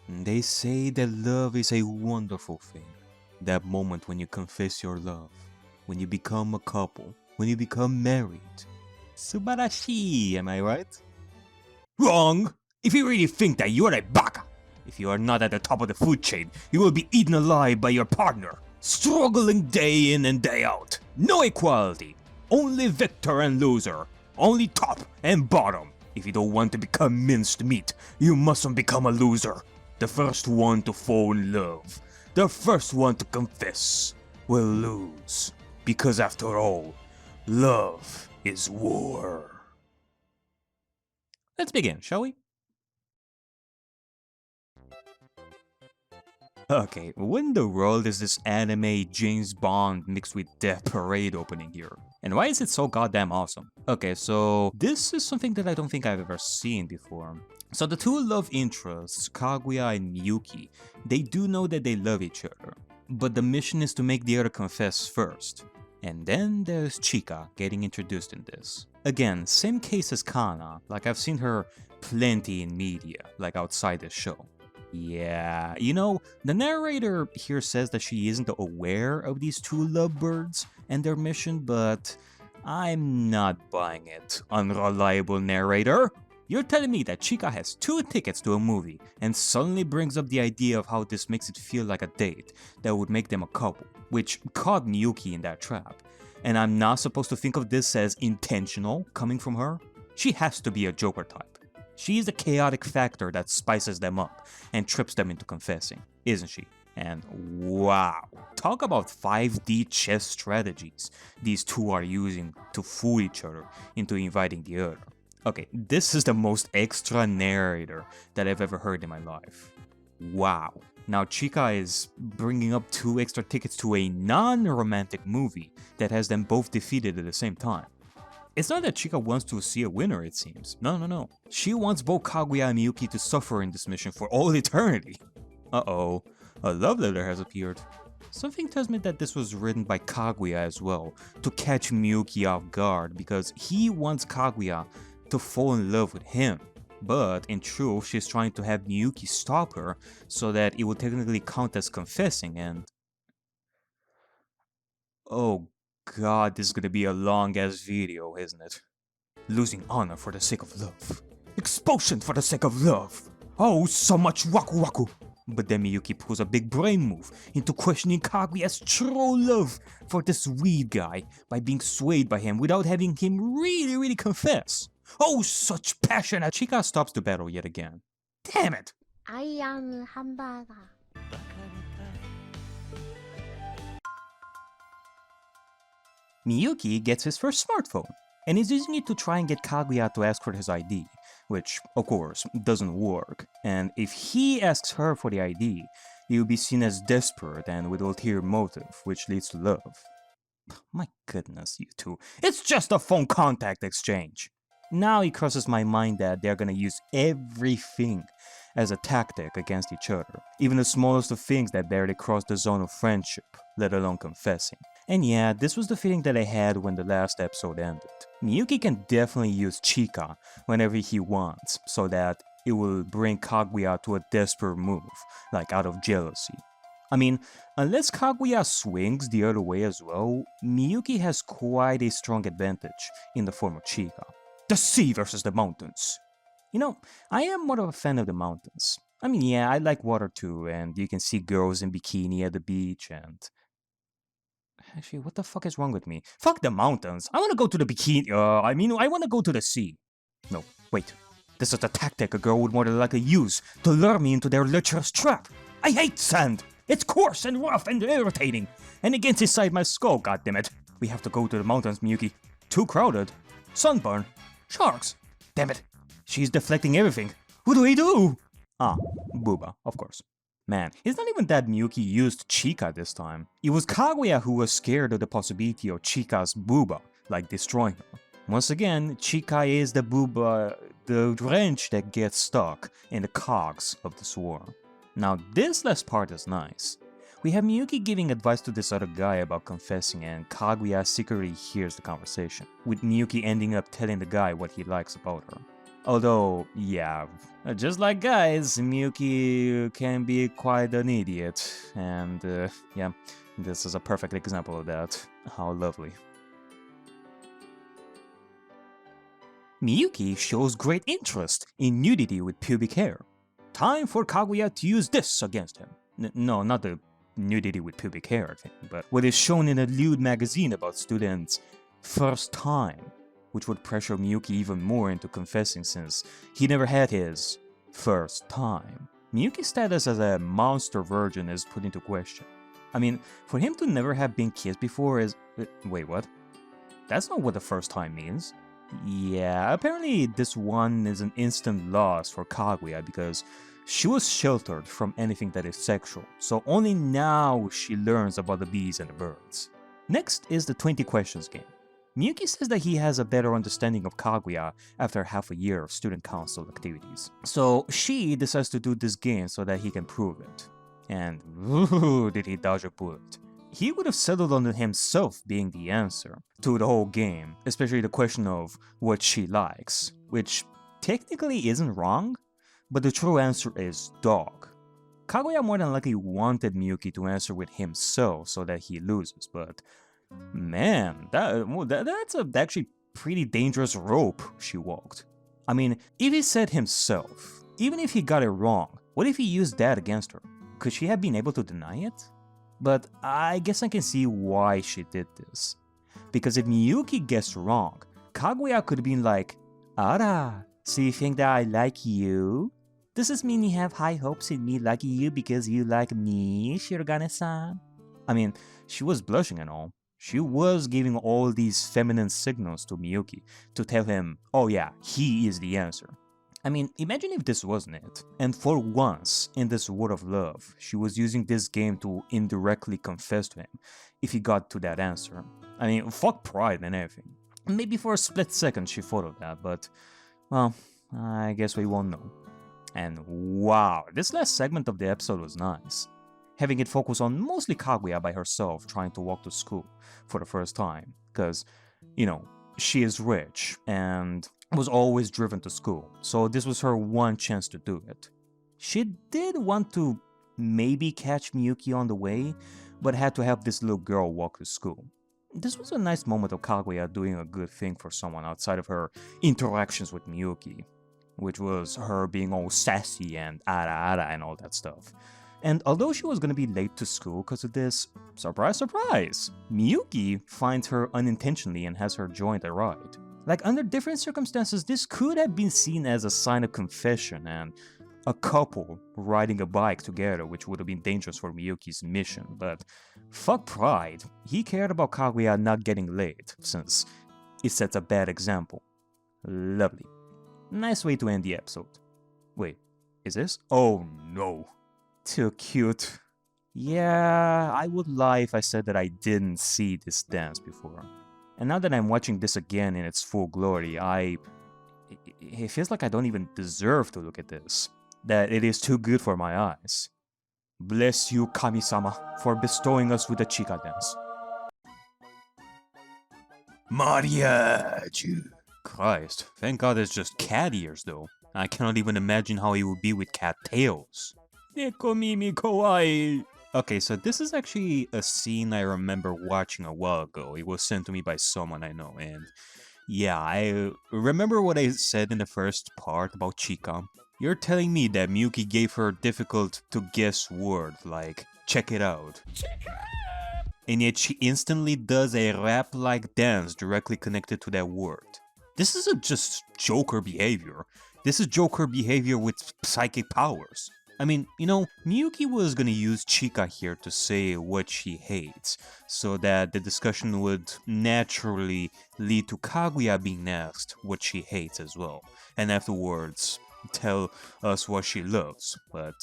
They say that love is a wonderful thing. That moment when you confess your love, when you become a couple, when you become married. Subarashi, am I right? Wrong! If you really think that, you are a baka! If you are not at the top of the food chain, you will be eaten alive by your partner, struggling day in and day out. No equality, only victor and loser, only top and bottom. If you don't want to become minced meat, you mustn't become a loser. The first one to fall in love, the first one to confess, will lose. Because after all, love is war. Let's begin, shall we? Okay, what in the world is this anime James Bond mixed with Death Parade opening here? And why is it so goddamn awesome? Okay, so this is something that I don't think I've ever seen before. So the two love interests, Kaguya and Miyuki, they do know that they love each other. But the mission is to make the other confess first. And then there's Chika getting introduced in this. Again, same case as Kana, like I've seen her plenty in media, like outside the show. Yeah, you know, the narrator here says that she isn't aware of these two lovebirds and their mission, but I'm not buying it, unreliable narrator. You're telling me that Chika has 2 tickets to a movie and suddenly brings up the idea of how this makes it feel like a date that would make them a couple, which caught Miyuki in that trap. And I'm not supposed to think of this as intentional coming from her? She has to be a Joker type. She's the chaotic factor that spices them up and trips them into confessing, isn't she? And wow, talk about 5D chess strategies these two are using to fool each other into inviting the other. Okay, this is the most extra narrator that I've ever heard in my life. Wow. Now Chika is bringing up 2 extra tickets to a non-romantic movie that has them both defeated at the same time. It's not that Chika wants to see a winner, it seems. No. She wants both Kaguya and Miyuki to suffer in this mission for all eternity. Uh-oh, a love letter has appeared. Something tells me that this was written by Kaguya as well, to catch Miyuki off guard because he wants Kaguya to fall in love with him. But in truth, she's trying to have Miyuki stop her so that it will technically count as confessing and... Oh god, this is gonna be a long ass video, isn't it? Losing honor for the sake of love. Expulsion for the sake of love. Oh, so much waku waku. But then Miyuki pulls a big brain move into questioning Kaguya's true love for this weed guy by being swayed by him without having him really confess. Oh, such passion! Chika stops the battle yet again. Damn it! I am hamburger. Miyuki gets his first smartphone, and is using it to try and get Kaguya to ask for his ID, which, of course, doesn't work, and if he asks her for the ID, he will be seen as desperate and with ulterior motive, which leads to love. My goodness, you two, it's just a phone contact exchange! Now it crosses my mind that they're gonna use everything as a tactic against each other, even the smallest of things that barely cross the zone of friendship, let alone confessing. And yeah, this was the feeling that I had when the last episode ended. Miyuki can definitely use Chika whenever he wants, so that it will bring Kaguya to a desperate move, like out of jealousy. I mean, unless Kaguya swings the other way as well, Miyuki has quite a strong advantage in the form of Chika. The sea versus the mountains. You know, I am more of a fan of the mountains. I mean, yeah, I like water too, and you can see girls in bikini at the beach and... Actually, what the fuck is wrong with me? Fuck the mountains! I wanna go to the bikini, I wanna go to the sea. No, wait. This is a tactic a girl would more than likely use to lure me into their lecherous trap. I hate sand! It's coarse and rough and irritating, and it gets inside my skull, goddammit. We have to go to the mountains, Miyuki. Too crowded. Sunburn. Sharks. Damn it. She's deflecting everything. What do we do? Ah, Booba, of course. Man, it's not even that Miyuki used Chika this time. It was Kaguya who was scared of the possibility of Chika's Booba, like destroying her. Once again, Chika is the Booba, the wrench that gets stuck in the cogs of the swarm. Now this last part is nice. We have Miyuki giving advice to this other guy about confessing, and Kaguya secretly hears the conversation, with Miyuki ending up telling the guy what he likes about her. Although, yeah, just like guys, Miyuki can be quite an idiot. And yeah, this is a perfect example of that. How lovely. Miyuki shows great interest in nudity with pubic hair. Time for Kaguya to use this against him. No, not the nudity with pubic hair thing, but what is shown in a lewd magazine about students' first time, which would pressure Miyuki even more into confessing since he never had his first time. Miyuki's status as a monster virgin is put into question. I mean, for him to never have been kissed before is... wait, what? That's not what the first time means. Yeah, apparently this one is an instant loss for Kaguya because she was sheltered from anything that is sexual, so only now she learns about the bees and the birds. Next is the 20 questions game. Miyuki says that he has a better understanding of Kaguya after half a year of student council activities. So she decides to do this game so that he can prove it. And ooh, did he dodge a bullet. He would have settled on himself being the answer to the whole game, especially the question of what she likes, which technically isn't wrong, but the true answer is dog. Kaguya more than likely wanted Miyuki to answer with himself so that he loses, but man, that's a actually pretty dangerous rope she walked. I mean, if he said himself, even if he got it wrong, what if he used that against her? Could she have been able to deny it? But I guess I can see why she did this. Because if Miyuki guessed wrong, Kaguya could have been like, Ara, so you think that I like you? Does this mean you have high hopes in me liking you because you like me, Shirogane-san? I mean, she was blushing and all. She was giving all these feminine signals to Miyuki to tell him, oh yeah, he is the answer. I mean, imagine if this wasn't it, and for once, in this world of love, she was using this game to indirectly confess to him, if he got to that answer. I mean, fuck pride and everything. Maybe for a split second she thought of that, but, well, I guess we won't know. And wow, this last segment of the episode was nice. Having it focus on mostly Kaguya by herself trying to walk to school for the first time, because, you know, she is rich, and was always driven to school, so this was her one chance to do it. She did want to maybe catch Miyuki on the way, but had to help this little girl walk to school. This was a nice moment of Kaguya doing a good thing for someone outside of her interactions with Miyuki, which was her being all sassy and ara and all that stuff. And although she was gonna be late to school because of this, surprise surprise, Miyuki finds her unintentionally and has her join the ride. Like, under different circumstances, this could have been seen as a sign of confession and a couple riding a bike together, which would have been dangerous for Miyuki's mission, but fuck pride, he cared about Kaguya not getting late, since it sets a bad example. Lovely. Nice way to end the episode. Wait, is this? Oh no. Too cute. Yeah, I would lie if I said that I didn't see this dance before. And now that I'm watching this again in its full glory, it feels like I don't even deserve to look at this. That it is too good for my eyes. Bless you, Kami-sama, for bestowing us with the Chika dance. Mariage! Christ, thank God it's just cat ears though. I cannot even imagine how he would be with cat tails. Nekomimi kawaii! Okay, so this is actually a scene I remember watching a while ago. It was sent to me by someone I know, and yeah, I remember what I said in the first part about Chika. You're telling me that Miyuki gave her difficult to guess word like, check it out. And yet she instantly does a rap-like dance directly connected to that word. This isn't just Joker behavior. This is Joker behavior with psychic powers. I mean, you know, Miyuki was gonna use Chika here to say what she hates, so that the discussion would naturally lead to Kaguya being asked what she hates as well, and afterwards tell us what she loves, but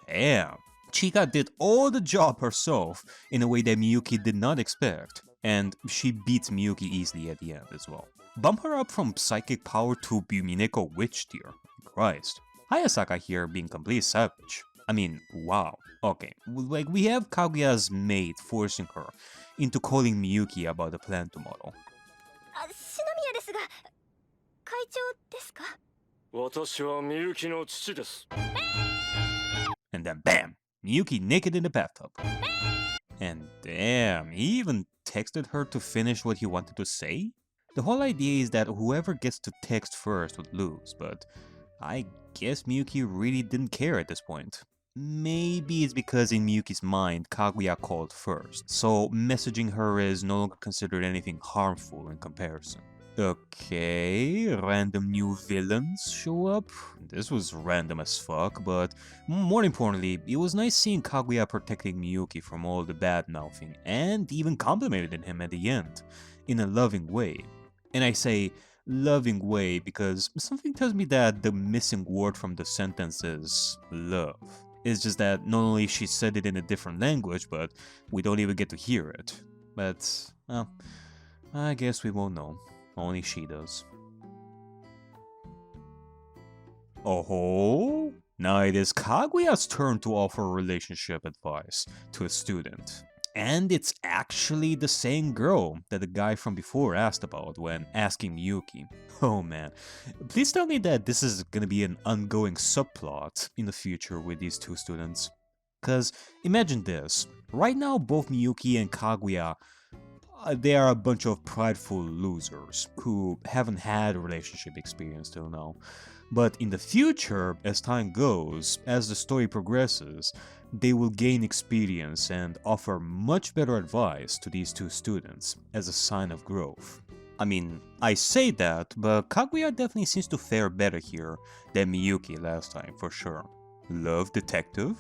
damn. Chika did all the job herself in a way that Miyuki did not expect, and she beats Miyuki easily at the end as well. Bump her up from psychic power to Bumineko witch tier. Christ. Hayasaka here being completely savage. I mean, wow. Okay, like we have Kaguya's maid forcing her into calling Miyuki about the plan tomorrow. 篠宮ですが、会長ですか? And then bam! Miyuki naked in the bathtub. And damn, he even texted her to finish what he wanted to say? The whole idea is that whoever gets to text first would lose, but I guess Miyuki really didn't care at this point. Maybe it's because in Miyuki's mind, Kaguya called first, so messaging her is no longer considered anything harmful in comparison. Okay, random new villains show up. This was random as fuck, but more importantly, it was nice seeing Kaguya protecting Miyuki from all the bad mouthing and even complimented him at the end, in a loving way. And I say loving way because something tells me that the missing word from the sentence is love. It's just that not only she said it in a different language, but we don't even get to hear it. But, well, I guess we won't know. Only she does. Oh, now it is Kaguya's turn to offer relationship advice to a student. And it's actually the same girl that the guy from before asked about when asking Miyuki. Oh man, please tell me that this is gonna be an ongoing subplot in the future with these two students. Cause imagine this, right now both Miyuki and Kaguya, they are a bunch of prideful losers who haven't had a relationship experience till now. But in the future, as time goes, as the story progresses, they will gain experience and offer much better advice to these two students as a sign of growth. I mean, I say that, but Kaguya definitely seems to fare better here than Miyuki last time, for sure. Love detective?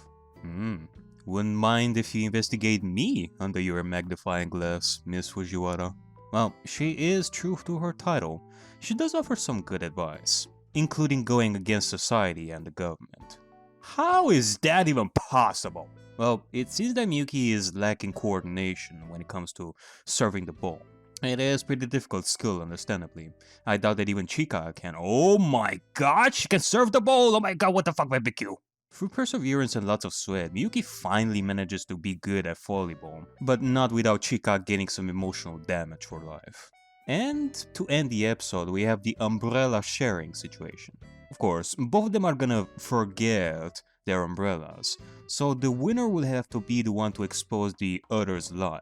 Wouldn't mind if you investigate me under your magnifying glass, Miss Fujiwara. Well, she is true to her title. She does offer some good advice, including going against society and the government. How is that even possible? Well, it seems that Miyuki is lacking coordination when it comes to serving the bowl. It is pretty difficult skill, understandably. I doubt that even Chika can. Oh my god, she can serve the bowl! Oh my god, what the fuck, BBQ? Through perseverance and lots of sweat, Miyuki finally manages to be good at volleyball, but not without Chika getting some emotional damage for life. And to end the episode, we have the umbrella sharing situation. Of course, both of them are gonna forget their umbrellas, so the winner will have to be the one to expose the other's lie.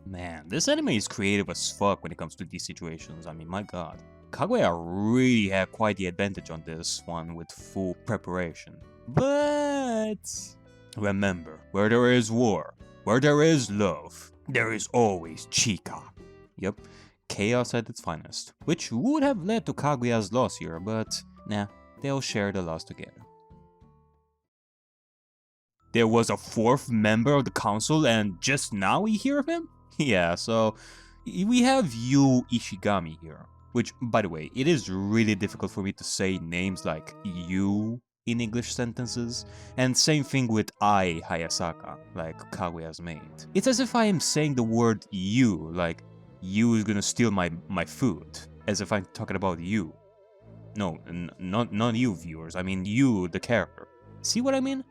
Man, this anime is creative as fuck when it comes to these situations, I mean, my god. Kaguya really had quite the advantage on this one with full preparation. But remember, where there is war, where there is love, there is always Chika. Yep, chaos at its finest, which would have led to Kaguya's loss here, but nah, they'll share the loss together. There was a fourth member of the council and just now we hear of him? Yeah, so we have Yu Ishigami here, which, by the way, it is really difficult for me to say names like you in English sentences, and same thing with Ai Hayasaka, like Kaguya's mate. It's as if I am saying the word you, like you is gonna steal my food, as if I'm talking about you. No, not you viewers, I mean you, the character. See what I mean?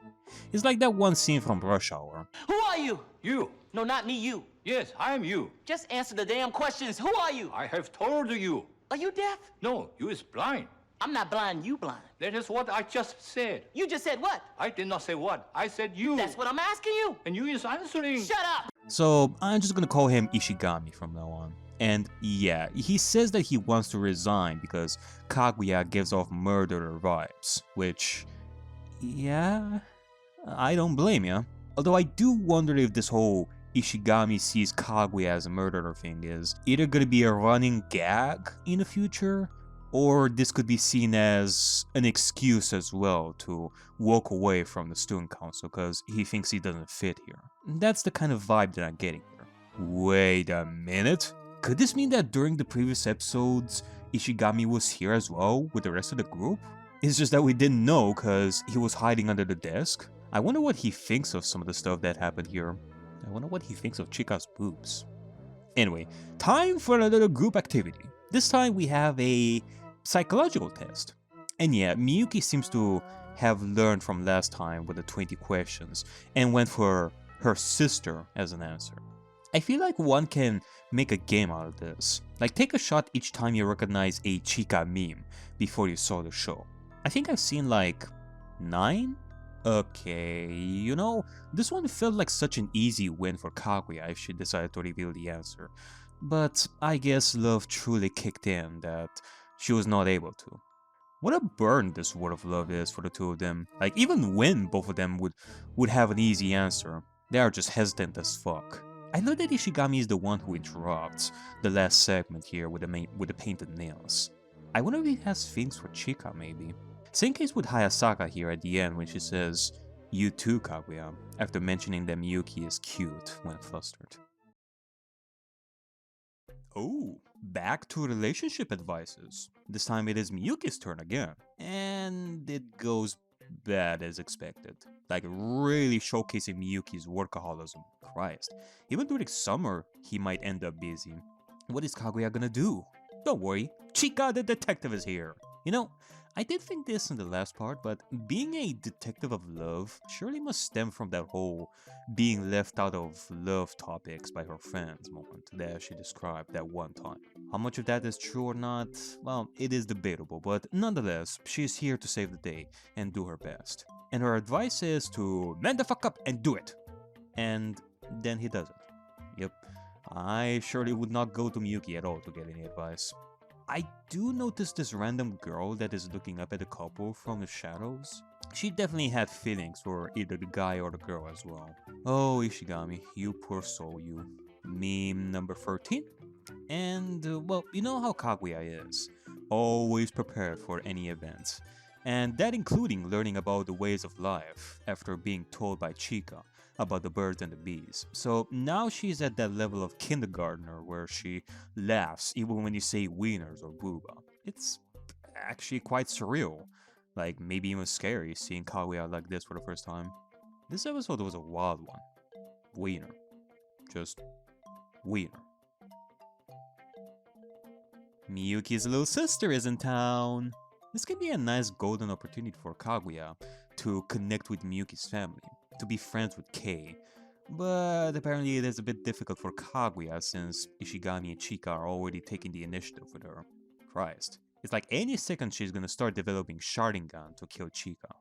It's like that one scene from Rush Hour. Who are you? You. No, not me, you. Yes, I am you. Just answer the damn questions. Who are you? I have told you. Are you deaf? No, you is blind. I'm not blind, you blind. That is what I just said. You just said what? I did not say what. I said you. That's what I'm asking you. And you is answering. Shut up! So I'm just gonna call him Ishigami from now on. And yeah, he says that he wants to resign because Kaguya gives off murderer vibes, which, yeah, I don't blame ya. Although I do wonder if this whole Ishigami sees Kaguya as a murderer thing is either gonna be a running gag in the future, or this could be seen as an excuse as well to walk away from the student council because he thinks he doesn't fit here. That's the kind of vibe that I'm getting here. Wait a minute? Could this mean that during the previous episodes, Ishigami was here as well with the rest of the group? It's just that we didn't know because he was hiding under the desk. I wonder what he thinks of some of the stuff that happened here. I wonder what he thinks of Chika's boobs. Anyway, time for another group activity. This time we have a psychological test. And yeah, Miyuki seems to have learned from last time with the 20 questions and went for her sister as an answer. I feel like one can make a game out of this. Like take a shot each time you recognize a Chika meme before you saw the show. I think I've seen like 9? Okay, you know, this one felt like such an easy win for Kaguya if she decided to reveal the answer. But I guess love truly kicked in that she was not able to. What a burn this word of love is for the two of them. Like, even when both of them would have an easy answer, they are just hesitant as fuck. I love that Ishigami is the one who interrupts the last segment here with the painted nails. I wonder if he has feelings for Chika, maybe. Same case with Hayasaka here at the end when she says, "You too, Kaguya," after mentioning that Miyuki is cute when flustered. Oh, back to relationship advices. This time it is Miyuki's turn again. And it goes bad as expected. Like, really showcasing Miyuki's workaholism. Christ. Even during summer, he might end up busy. What is Kaguya gonna do? Don't worry, Chika the detective is here. You know, I did think this in the last part, but being a detective of love surely must stem from that whole being left out of love topics by her friends moment that she described that one time. How much of that is true or not, well, it is debatable, but nonetheless, she is here to save the day and do her best. And her advice is to man the fuck up and do it. And then he does it. Yep, I surely would not go to Miyuki at all to get any advice. I do notice this random girl that is looking up at the couple from the shadows. She definitely had feelings for either the guy or the girl as well. Oh, Ishigami, you poor soul, you. Meme number 13? And, well, you know how Kaguya is. Always prepared for any event. And that including learning about the ways of life after being told by Chika about the birds and the bees. So now she's at that level of kindergartner where she laughs even when you say wieners or booba. It's actually quite surreal. Like, maybe even scary seeing Kaguya like this for the first time. This episode was a wild one. Wiener. Just wiener. Miyuki's little sister is in town. This can be a nice golden opportunity for Kaguya to connect with Miyuki's family, to be friends with Kei. But apparently it is a bit difficult for Kaguya since Ishigami and Chika are already taking the initiative with her. Christ. It's like any second she's gonna start developing Sharingan to kill Chika.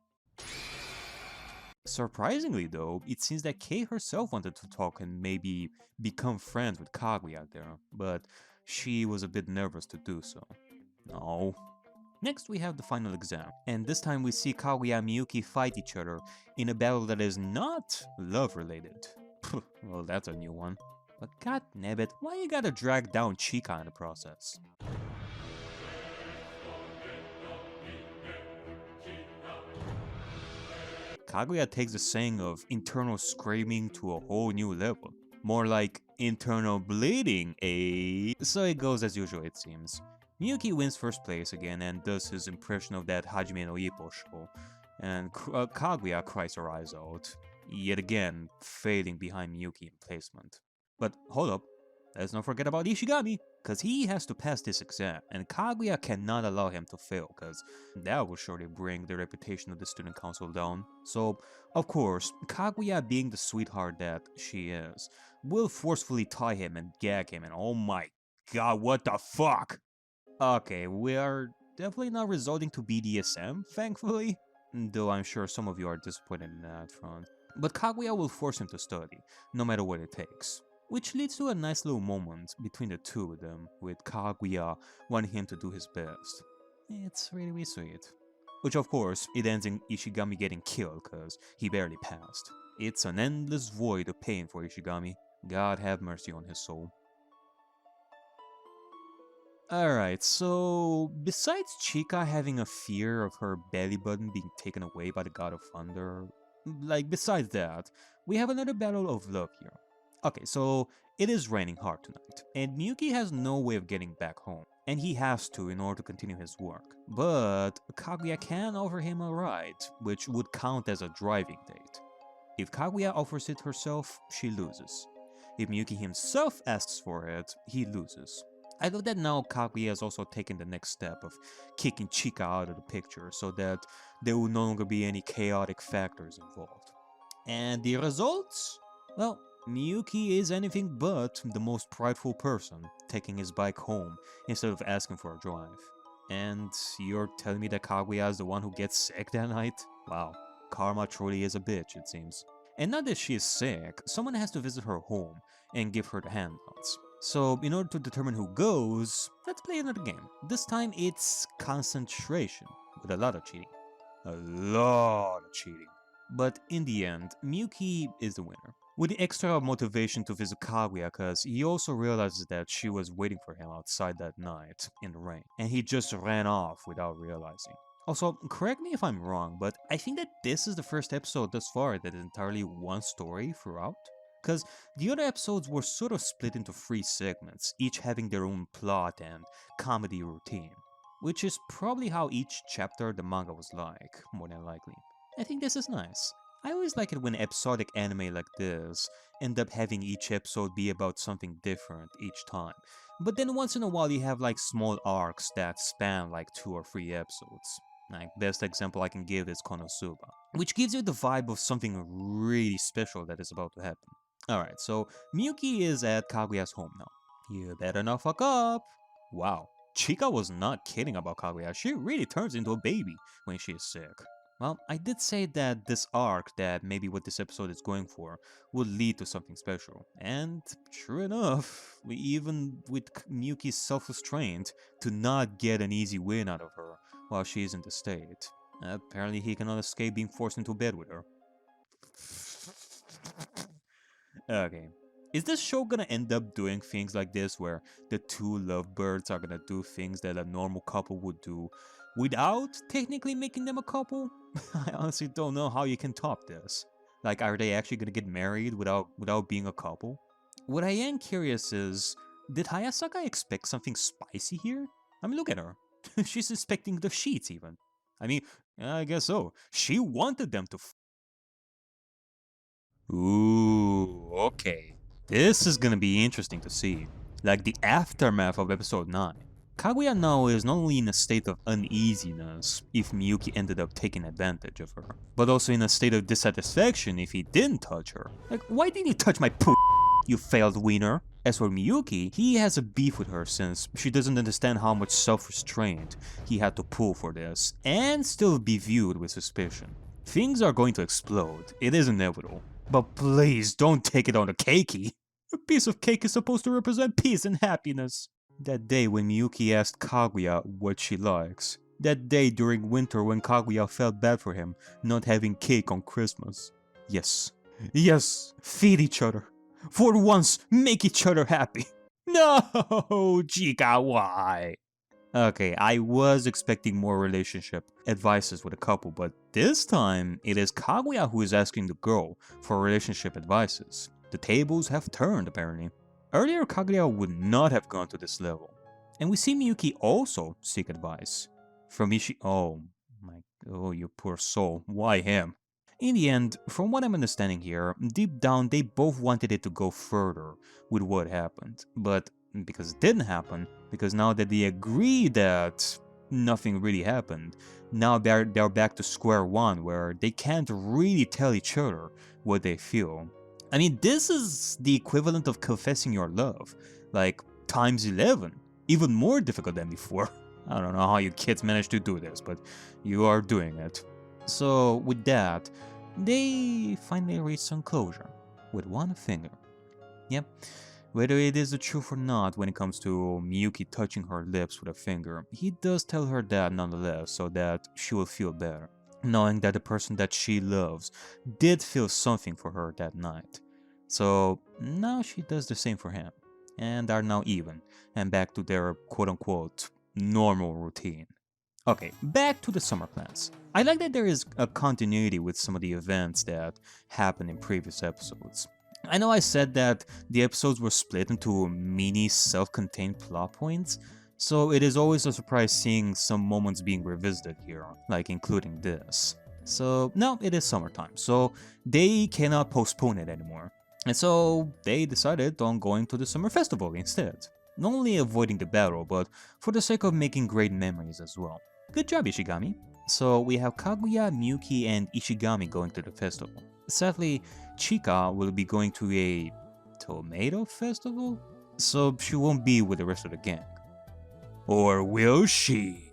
Surprisingly though, it seems that Kei herself wanted to talk and maybe become friends with Kaguya there, but she was a bit nervous to do so. No. Next we have the final exam, and this time we see Kaguya and Miyuki fight each other in a battle that is not love related. Well, that's a new one. But godnabbit, why you gotta drag down Chika in the process? Kaguya takes the saying of internal screaming to a whole new level. More like internal bleeding, eh? So it goes as usual it seems. Miyuki wins first place again and does his impression of that Hajime no Ippo show, and Kaguya cries her eyes out, yet again failing behind Miyuki in placement. But hold up, let's not forget about Ishigami, cause he has to pass this exam, and Kaguya cannot allow him to fail, cause that will surely bring the reputation of the student council down. So, of course, Kaguya being the sweetheart that she is, will forcefully tie him and gag him, and oh my god, what the fuck? Okay, we are definitely not resorting to BDSM, thankfully, though I'm sure some of you are disappointed in that front. But Kaguya will force him to study, no matter what it takes. Which leads to a nice little moment between the two of them, with Kaguya wanting him to do his best. It's really sweet. Which of course, it ends in Ishigami getting killed cause he barely passed. It's an endless void of pain for Ishigami. God have mercy on his soul. Alright, so besides Chika having a fear of her belly button being taken away by the god of thunder, like besides that, we have another battle of love here. Okay, so it is raining hard tonight, and Miyuki has no way of getting back home, and he has to in order to continue his work. But Kaguya can offer him a ride, which would count as a driving date. If Kaguya offers it herself, she loses. If Miyuki himself asks for it, he loses. I love that now Kaguya has also taken the next step of kicking Chika out of the picture so that there will no longer be any chaotic factors involved. And the results? Well, Miyuki is anything but the most prideful person, taking his bike home instead of asking for a drive. And you're telling me that Kaguya is the one who gets sick that night? Wow, karma truly is a bitch, it seems. And now that she is sick, someone has to visit her home and give her the handouts. So, in order to determine who goes, let's play another game. This time it's concentration, with a lot of cheating. A lot of cheating. But in the end, Miyuki is the winner. With the extra motivation to visit Kaguya because he also realizes that she was waiting for him outside that night in the rain, and he just ran off without realizing. Also, correct me if I'm wrong, but I think that this is the first episode thus far that is entirely one story throughout. Because the other episodes were sort of split into 3 segments, each having their own plot and comedy routine. Which is probably how each chapter of the manga was like, more than likely. I think this is nice. I always like it when episodic anime like this end up having each episode be about something different each time. But then once in a while you have like small arcs that span like 2 or 3 episodes. Like best example I can give is Konosuba, which gives you the vibe of something really special that is about to happen. Alright, so Miyuki is at Kaguya's home now. You better not fuck up. Wow, Chika was not kidding about Kaguya. She really turns into a baby when she is sick. Well, I did say that this arc, that maybe what this episode is going for, would lead to something special. And sure enough, we even with Miyuki's self-restraint to not get an easy win out of her while she is in the state. Apparently he cannot escape being forced into bed with her. Okay. Is this show gonna end up doing things like this where the 2 lovebirds are gonna do things that a normal couple would do without technically making them a couple? I honestly don't know how you can top this. Like, are they actually gonna get married without being a couple? What I am curious is, did Hayasaka expect something spicy here? I mean, look at her. She's expecting the sheets even. I mean, I guess so. She wanted them to Ooh, okay. This is gonna be interesting to see. Like the aftermath of episode 9. Kaguya now is not only in a state of uneasiness if Miyuki ended up taking advantage of her, but also in a state of dissatisfaction if he didn't touch her. Like, why didn't you touch my poo, you failed wiener? As for Miyuki, he has a beef with her since she doesn't understand how much self-restraint he had to pull for this, and still be viewed with suspicion. Things are going to explode, it is inevitable. But please don't take it on a keiki. A piece of cake is supposed to represent peace and happiness. That day when Miyuki asked Kaguya what she likes. That day during winter when Kaguya felt bad for him not having cake on Christmas. Yes. Yes, feed each other. For once, make each other happy. No, Chika, why? Okay, I was expecting more relationship advices with a couple, but this time it is Kaguya who is asking the girl for relationship advices. The tables have turned apparently. Earlier Kaguya would not have gone to this level. And we see Miyuki also seek advice. From oh you poor soul, why him? In the end, from what I'm understanding here, deep down they both wanted it to go further with what happened, but because it didn't happen, because now that they agree that nothing really happened, now they're back to square one where they can't really tell each other what they feel. I mean, this is the equivalent of confessing your love, like times 11, even more difficult than before. I don't know how you kids manage to do this, but you are doing it. So with that, they finally reach some closure with one finger. Yep. Whether it is the truth or not when it comes to Miyuki touching her lips with a finger, he does tell her that nonetheless so that she will feel better, knowing that the person that she loves did feel something for her that night. So now she does the same for him, and are now even, and back to their quote-unquote normal routine. Okay, back to the summer plans. I like that there is a continuity with some of the events that happened in previous episodes. I know I said that the episodes were split into mini self-contained plot points, so it is always a surprise seeing some moments being revisited here, like including this. So now it is summertime, so they cannot postpone it anymore. And so they decided on going to the summer festival instead. Not only avoiding the battle, but for the sake of making great memories as well. Good job, Ishigami. So we have Kaguya, Miyuki, and Ishigami going to the festival. Sadly, Chika will be going to a tomato festival, so she won't be with the rest of the gang. Or will she?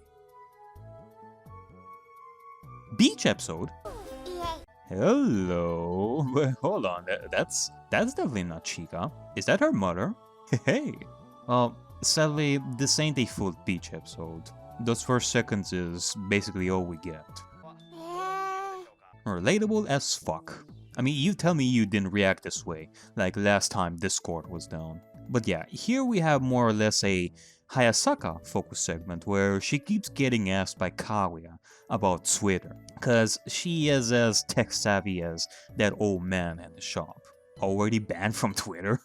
Beach episode? EA. Hello. Wait, hold on. That's definitely not Chica. Is that her mother? Hey. Well, sadly, this ain't a full beach episode. Those first seconds is basically all we get. Relatable as fuck. I mean, you tell me you didn't react this way, like last time Discord was down. But yeah, here we have more or less a Hayasaka focus segment where she keeps getting asked by Kaguya about Twitter, cause she is as tech savvy as that old man in the shop. Already banned from Twitter?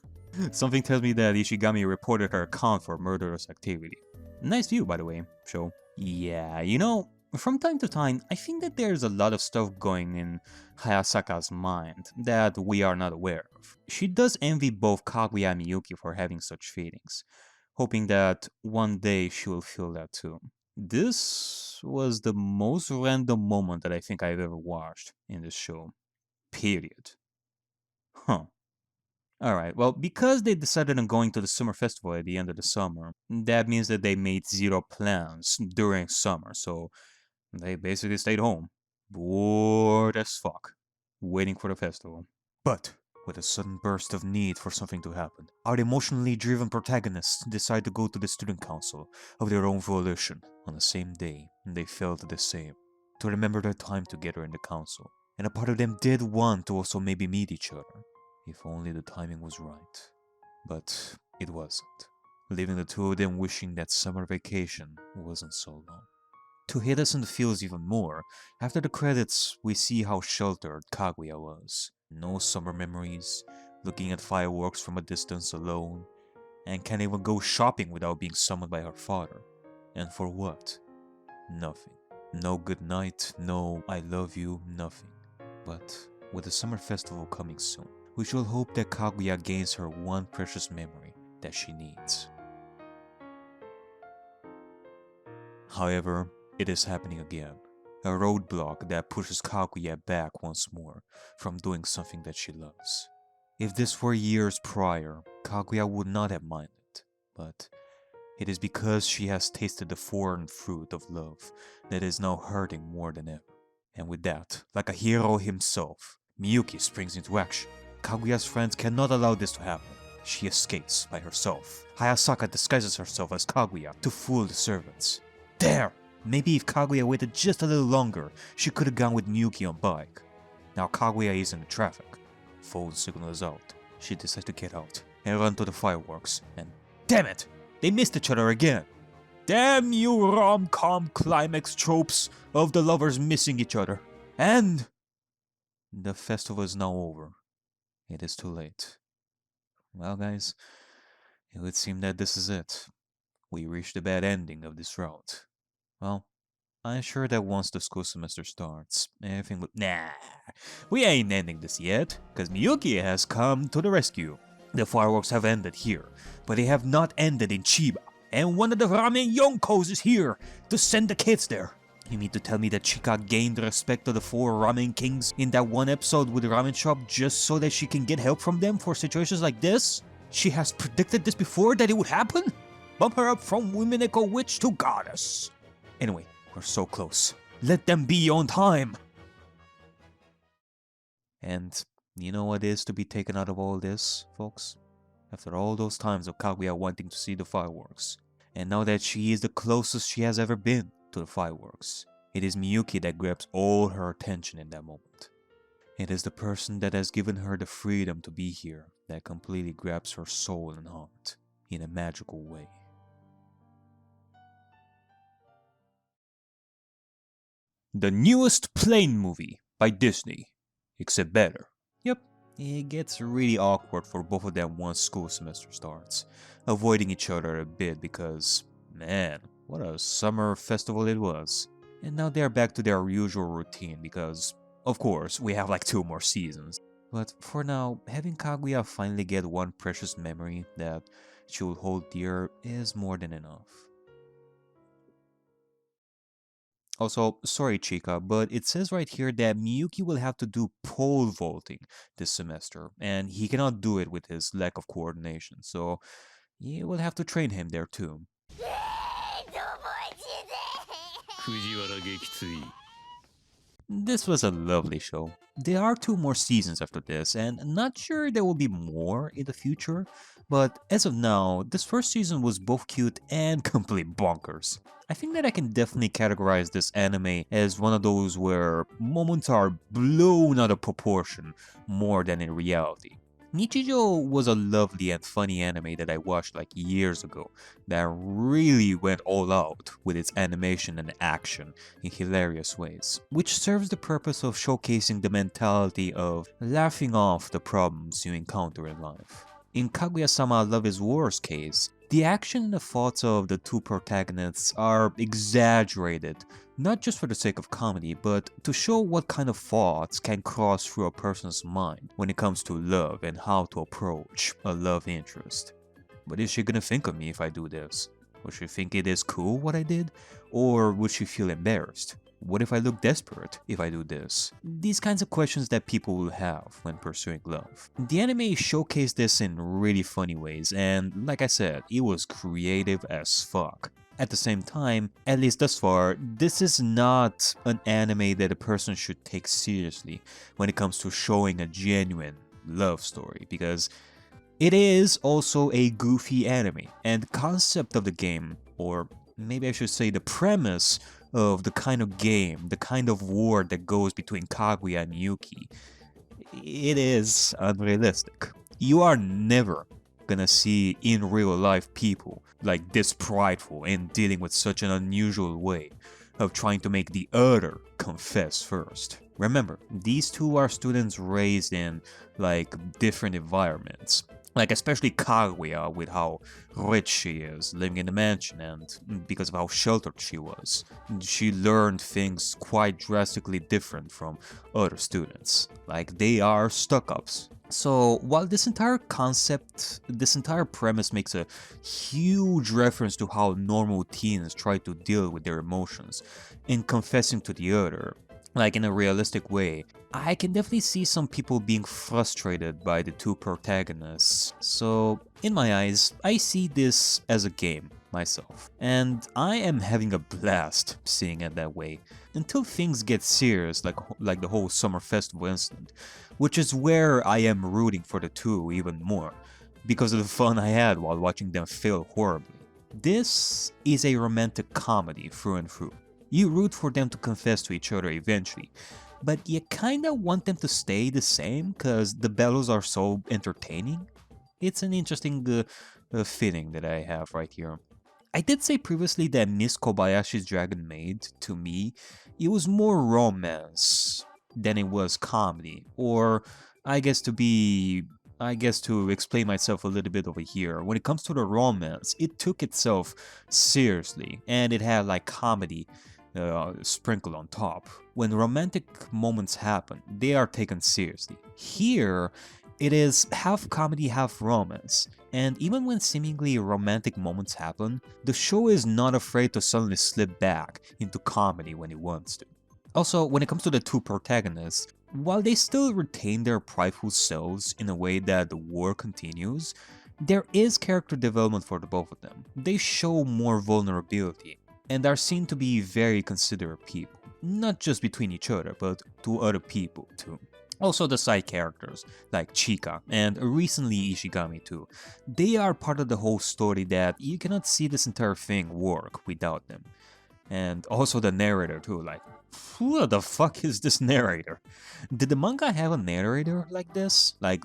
Something tells me that Ishigami reported her account for murderous activity. Nice view, by the way, show. Yeah, you know, from time to time, I think that there's a lot of stuff going in Hayasaka's mind that we are not aware of. She does envy both Kaguya and Miyuki for having such feelings, hoping that one day she will feel that too. This was the most random moment that I think I've ever watched in this show. Period. Huh. Alright, well, because they decided on going to the summer festival at the end of the summer, that means that they made zero plans during summer, so they basically stayed home, bored as fuck, waiting for the festival. But with a sudden burst of need for something to happen, our emotionally driven protagonists decide to go to the student council of their own volition on the same day they felt the same, to remember their time together in the council. And a part of them did want to also maybe meet each other, if only the timing was right. But it wasn't, leaving the two of them wishing that summer vacation wasn't so long. To hit us in the feels even more, after the credits, we see how sheltered Kaguya was. No summer memories, looking at fireworks from a distance alone, and can't even go shopping without being summoned by her father. And for what? Nothing. No good night, no I love you, nothing. But with the summer festival coming soon, we shall hope that Kaguya gains her one precious memory that she needs. However, it is happening again. A roadblock that pushes Kaguya back once more from doing something that she loves. If this were years prior, Kaguya would not have minded, but it is because she has tasted the foreign fruit of love that is now hurting more than ever. And with that, like a hero himself, Miyuki springs into action. Kaguya's friends cannot allow this to happen. She escapes by herself. Hayasaka disguises herself as Kaguya to fool the servants. There! Maybe if Kaguya waited just a little longer, she could have gone with Miyuki on bike. Now Kaguya is in the traffic. Phone signal is out. She decides to get out and run to the fireworks, and damn it! They missed each other again! Damn you rom-com climax tropes of the lovers missing each other. And the festival is now over. It is too late. Well guys, it would seem that this is it. We reached the bad ending of this route. Well, I'm sure that once the school semester starts, everything will— Nah, we ain't ending this yet, cause Miyuki has come to the rescue. The fireworks have ended here, but they have not ended in Chiba. And one of the ramen yonkos is here to send the kids there. You mean to tell me that Chika gained the respect of the 4 ramen kings in that one episode with the ramen shop just so that she can get help from them for situations like this? She has predicted this before, that it would happen? Bump her up from Womeneko Witch to Goddess. Anyway, we're so close. Let them be on time. And you know what is to be taken out of all this, folks? After all those times of Kaguya wanting to see the fireworks, and now that she is the closest she has ever been to the fireworks, it is Miyuki that grabs all her attention in that moment. It is the person that has given her the freedom to be here that completely grabs her soul and heart in a magical way. The newest plane movie by Disney, except better. Yep, it gets really awkward for both of them once school semester starts, avoiding each other a bit because, man, what a summer festival it was. And now they're back to their usual routine because, of course, we have like 2 more seasons. But for now, having Kaguya finally get one precious memory that she will hold dear is more than enough. Also, sorry Chika, but it says right here that Miyuki will have to do pole vaulting this semester, and he cannot do it with his lack of coordination, so you will have to train him there too. This was a lovely show. There are 2 more seasons after this, and I'm not sure there will be more in the future, but as of now, this first season was both cute and complete bonkers. I think that I can definitely categorize this anime as one of those where moments are blown out of proportion more than in reality. Nichijou was a lovely and funny anime that I watched like years ago that really went all out with its animation and action in hilarious ways, which serves the purpose of showcasing the mentality of laughing off the problems you encounter in life. In Kaguya-sama Love is War's case, the action and the thoughts of the 2 protagonists are exaggerated, not just for the sake of comedy, but to show what kind of thoughts can cross through a person's mind when it comes to love and how to approach a love interest. What is she gonna think of me if I do this? Will she think it is cool what I did? Or would she feel embarrassed? What if I look desperate if I do this? These kinds of questions that people will have when pursuing love. The anime showcased this in really funny ways, and like I said, it was creative as fuck. At the same time, at least thus far, this is not an anime that a person should take seriously when it comes to showing a genuine love story, because it is also a goofy anime, and the concept of the game, or maybe I should say the premise of the kind of game, the kind of war that goes between Kaguya and Yuki, it is unrealistic. You are never gonna see in real life people like this prideful and dealing with such an unusual way of trying to make the other confess first. Remember, these 2 are students raised in like different environments. Like especially Kaguya with how rich she is, living in the mansion, and because of how sheltered she was. She learned things quite drastically different from other students. Like they are stuck-ups. So while this entire concept, this entire premise makes a huge reference to how normal teens try to deal with their emotions in confessing to the other, like in a realistic way, I can definitely see some people being frustrated by the 2 protagonists. So in my eyes, I see this as a game myself, and I am having a blast seeing it that way, until things get serious like the whole summer festival incident, which is where I am rooting for the 2 even more, because of the fun I had while watching them fail horribly. This is a romantic comedy through and through. You root for them to confess to each other eventually, but you kinda want them to stay the same cause the battles are so entertaining. It's an interesting feeling that I have right here. I did say previously that Miss Kobayashi's Dragon Maid, to me, it was more romance than it was comedy, or I guess to explain myself a little bit over here, when it comes to the romance, it took itself seriously, and it had like comedy sprinkled on top. When romantic moments happen, they are taken seriously. Here, it is half comedy, half romance, and even when seemingly romantic moments happen, the show is not afraid to suddenly slip back into comedy when it wants to. Also, when it comes to the 2 protagonists, while they still retain their prideful selves in a way that the war continues, there is character development for the both of them. They show more vulnerability, and are seen to be very considerate people, not just between each other, but to other people too. Also the side characters, like Chika, and recently Ishigami too, they are part of the whole story that you cannot see this entire thing work without them. And also the narrator too, like, who the fuck is this narrator? Did the manga have a narrator like this? Like,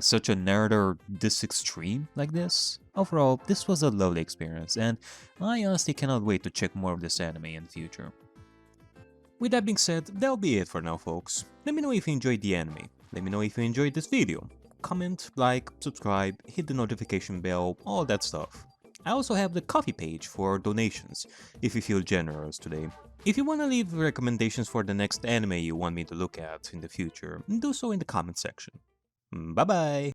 such a narrator this extreme like this? Overall, this was a lovely experience, and I honestly cannot wait to check more of this anime in the future. With that being said, that'll be it for now, folks. Let me know if you enjoyed the anime. Let me know if you enjoyed this video. Comment, like, subscribe, hit the notification bell, all that stuff. I also have the Ko-fi page for donations, if you feel generous today. If you want to leave recommendations for the next anime you want me to look at in the future, do so in the comment section. Bye bye!